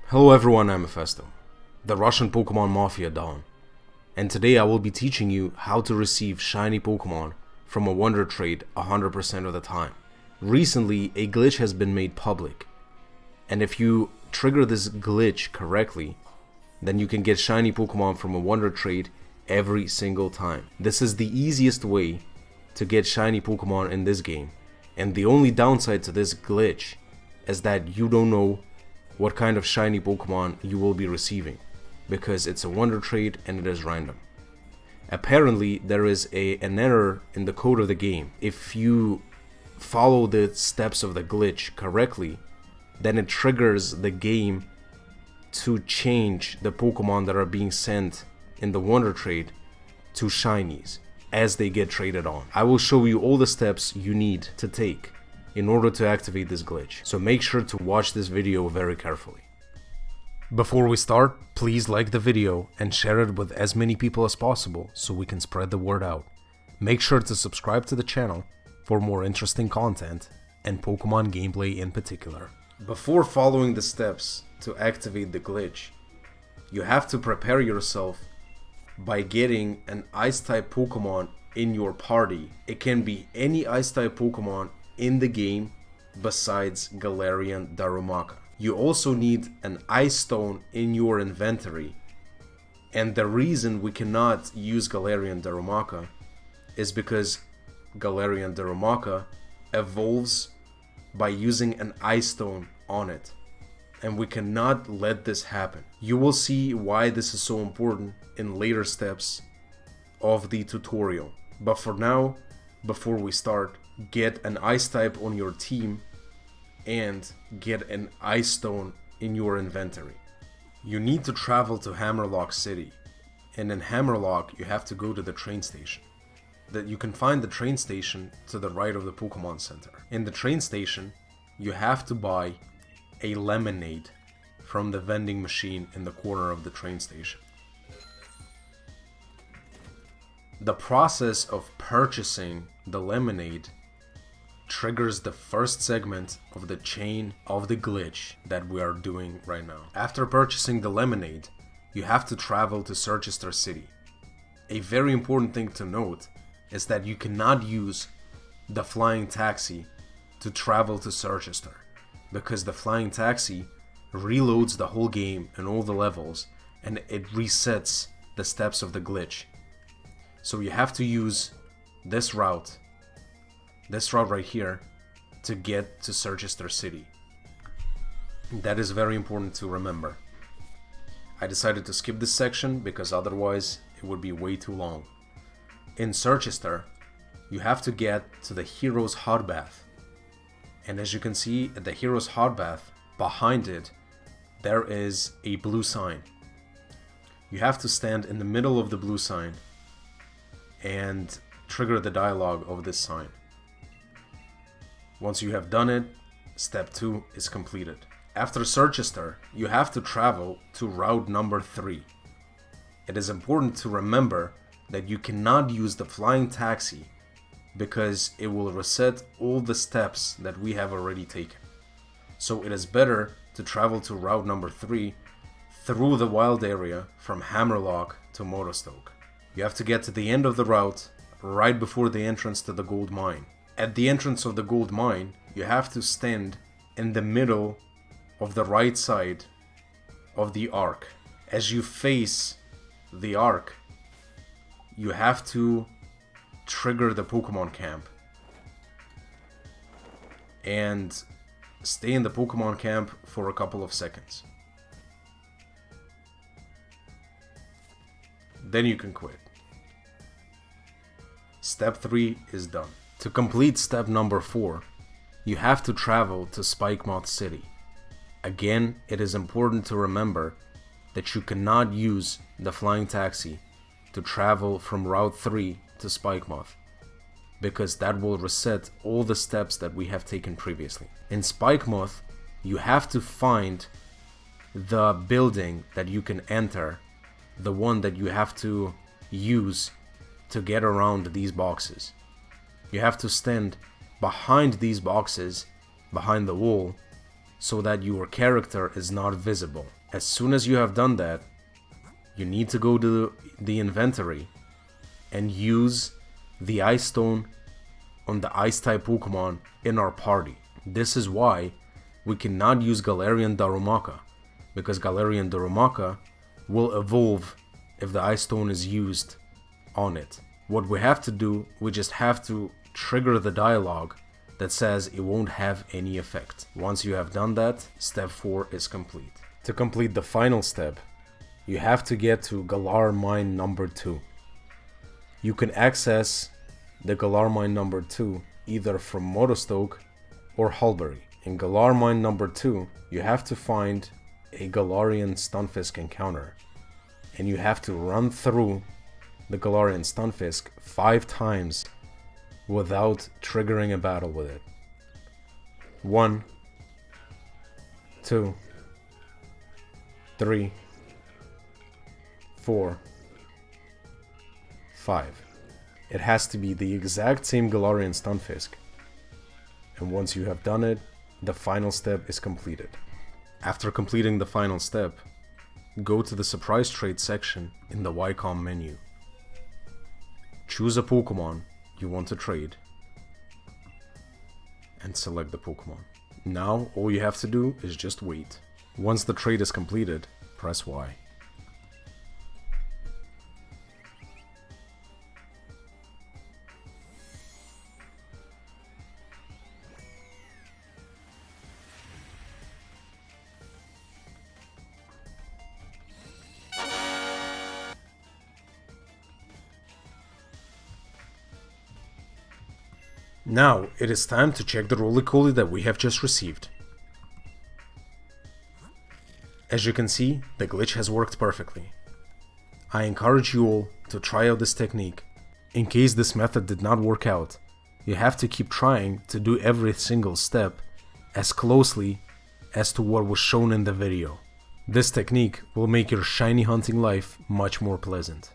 Hello everyone, I'm Mefesto, the Russian Pokemon Mafia Don, and today I will be teaching you how to receive shiny Pokemon from a Wonder Trade 100% of the time. Recently, a glitch has been made public, and if you trigger this glitch correctly, then you can get shiny Pokemon from a Wonder Trade every single time. This is the easiest way to get shiny Pokemon in this game, and the only downside to this glitch is that you don't know what kind of shiny Pokemon you will be receiving, because it's a Wonder Trade and it is random. Apparently there is an error in the code of the game. If you follow the steps of the glitch correctly, then it triggers the game to change the Pokemon that are being sent in the Wonder Trade to shinies as they get traded on. I will show you all the steps you need to take in order to activate this glitch, so make sure to watch this video very carefully. Before we start, please like the video and share it with as many people as possible so we can spread the word out. Make sure to subscribe to the channel for more interesting content and Pokemon gameplay in particular. Before following the steps to activate the glitch, you have to prepare yourself by getting an Ice-type Pokemon in your party. It can be any Ice-type Pokemon in the game besides Galarian Darumaka. You also need an Ice Stone in your inventory, and the reason we cannot use Galarian Darumaka is because Galarian Darumaka evolves by using an Ice Stone on it, and we cannot let this happen. You will see why this is so important in later steps of the tutorial, but for now, before we start, get an Ice type on your team and get an Ice Stone in your inventory. You need to travel to Hammerlock City, and in Hammerlock you have to go to the train station. You can find the train station to the right of the Pokemon Center. In the train station, you have to buy a lemonade from the vending machine in the corner of the train station. The process of purchasing the lemonade triggers the first segment of the chain of the glitch that we are doing right now. After purchasing the lemonade, you have to travel to Circhester City. A very important thing to note is that you cannot use the flying taxi to travel to Circhester, because the flying taxi reloads the whole game and all the levels, and it resets the steps of the glitch. So you have to use this route right here to get to Circhester City. That is very important to remember. I decided to skip this section because otherwise it would be way too long. In Circhester, you have to get to the Hero's Hot Bath. And as you can see at the Hero's Hot Bath, behind it, there is a blue sign. You have to stand in the middle of the blue sign and trigger the dialogue of this sign. Once you have done it, step 2 is completed. After Circhester, you have to travel to route number 3. It is important to remember that you cannot use the flying taxi because it will reset all the steps that we have already taken. So it is better to travel to route number 3 through the wild area from Hammerlock to Motostoke. You have to get to the end of the route right before the entrance to the gold mine. At the entrance of the gold mine, you have to stand in the middle of the right side of the arc. As you face the arc, you have to trigger the Pokemon camp and stay in the Pokemon camp for a couple of seconds. Then you can quit. Step 3 is done. To complete step number 4, you have to travel to Spikemoth City. Again, it is important to remember that you cannot use the flying taxi to travel from Route 3 to Spikemoth, because that will reset all the steps that we have taken previously. In Spikemoth, you have to find the building that you can enter, the one that you have to use to get around these boxes. You have to stand behind these boxes, behind the wall, so that your character is not visible. As soon as you have done that, you need to go to the inventory and use the Ice Stone on the Ice type Pokemon in our party. This is why we cannot use Galarian Darumaka, because Galarian Darumaka will evolve if the Ice Stone is used on it. What we have to do, we just have to trigger the dialogue that says it won't have any effect. Once you have done that, step 4 is complete. To complete the final step, you have to get to Galar Mine number 2. You can access the Galar Mine number 2 either from Motostoke or Hulbury. In Galar Mine number 2, you have to find a Galarian Stunfisk encounter, and you have to run through the Galarian Stunfisk 5 times without triggering a battle with it. 1, 2, 3, 4, 5. It has to be the exact same Galarian Stunfisk, and once you have done it, the final step is completed. After completing the final step, go to the surprise trade section in the Wycom menu. Choose a Pokemon you want to trade and select the Pokemon. Now all you have to do is just wait. Once the trade is completed, press Y. Now, it is time to check the Roly-Coly that we have just received. As you can see, the glitch has worked perfectly. I encourage you all to try out this technique. In case this method did not work out, you have to keep trying to do every single step as closely as to what was shown in the video. This technique will make your shiny hunting life much more pleasant.